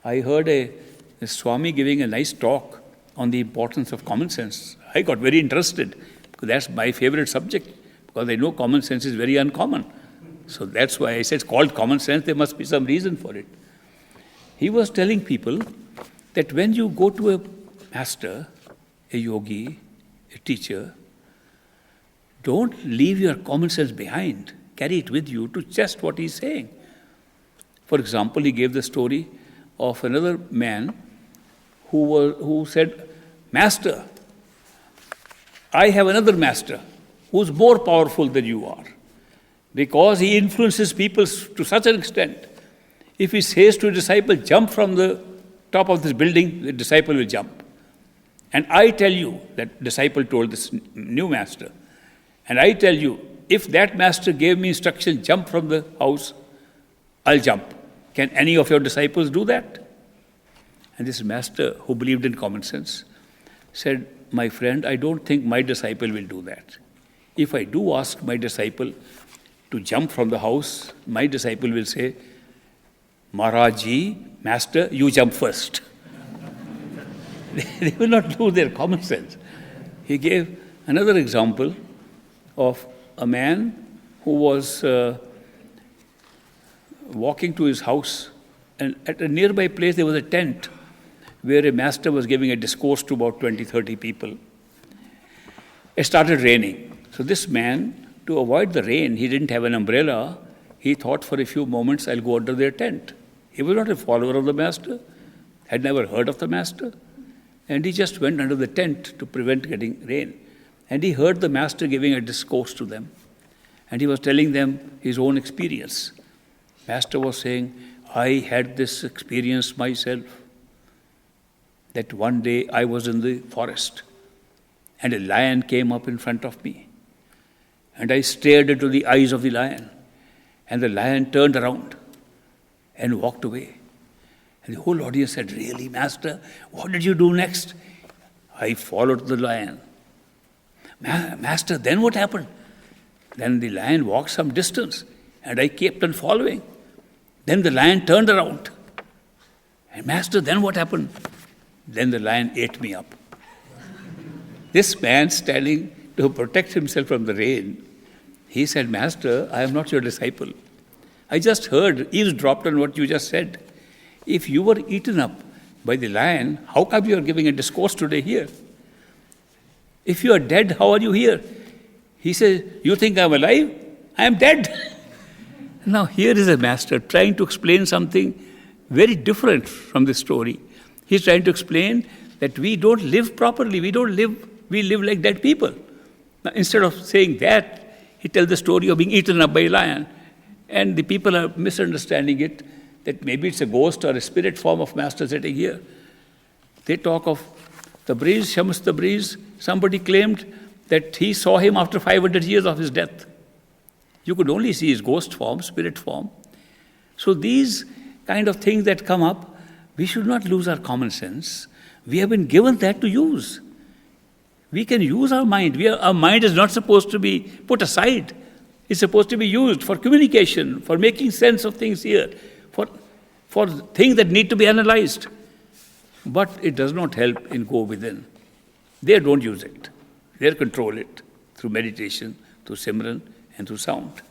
I heard a Swami giving a nice talk on the importance of common sense. I got very interested because that's my favorite subject, because I know common sense is very uncommon. So that's why I said it's called common sense. There must be some reason for it. He was telling people that when you go to a master, a yogi, a teacher, don't leave your common sense behind. Carry it with you to test what he's saying. For example, he gave the story of another man who said, Master, I have another master who's more powerful than you are, because he influences people to such an extent. If he says to a disciple, jump from the top of this building, the disciple will jump. And I tell you, that disciple told this new master, and I tell you, if that master gave me instruction, jump from the house, I'll jump. Can any of your disciples do that? And this master, who believed in common sense, said, my friend, I don't think my disciple will do that. If I do ask my disciple to jump from the house, my disciple will say, Maharaji, master, you jump first. They will not lose their common sense. He gave another example of a man who was walking to his house, and at a nearby place there was a tent where a master was giving a discourse to about 20, 30 people. It started raining. So this man, to avoid the rain, he didn't have an umbrella. He thought for a few moments, I'll go under their tent. He was not a follower of the master, had never heard of the master, and he just went under the tent to prevent getting rain. And he heard the master giving a discourse to them. And he was telling them his own experience. Master was saying, I had this experience myself, that one day I was in the forest and a lion came up in front of me. And I stared into the eyes of the lion, and the lion turned around and walked away. And the whole audience said, really, Master, what did you do next? I followed the lion. Master, then what happened? Then the lion walked some distance, and I kept on following. Then the lion turned around. And Master, then what happened? Then the lion ate me up. This man, standing to protect himself from the rain, he said, Master, I am not your disciple. I just heard, eavesdropped on what you just said. If you were eaten up by the lion, how come you are giving a discourse today here? If you are dead, how are you here? He says, you think I am alive? I am dead. Now here is a master trying to explain something very different from this story. He's trying to explain that we don't live properly. We live like dead people. Now, instead of saying that, he tells the story of being eaten up by a lion. And the people are misunderstanding it, that maybe it's a ghost or a spirit form of master sitting here. They talk of Tabriz, Shams Tabriz. Somebody claimed that he saw him after 500 years of his death. You could only see his ghost form, spirit form. So these kind of things that come up, we should not lose our common sense. We have been given that to use. We can use our mind. Our mind is not supposed to be put aside. It's supposed to be used for communication, for making sense of things here, for things that need to be analyzed. But it does not help in go within. They don't use it. They control it through meditation, through Simran, and through sound.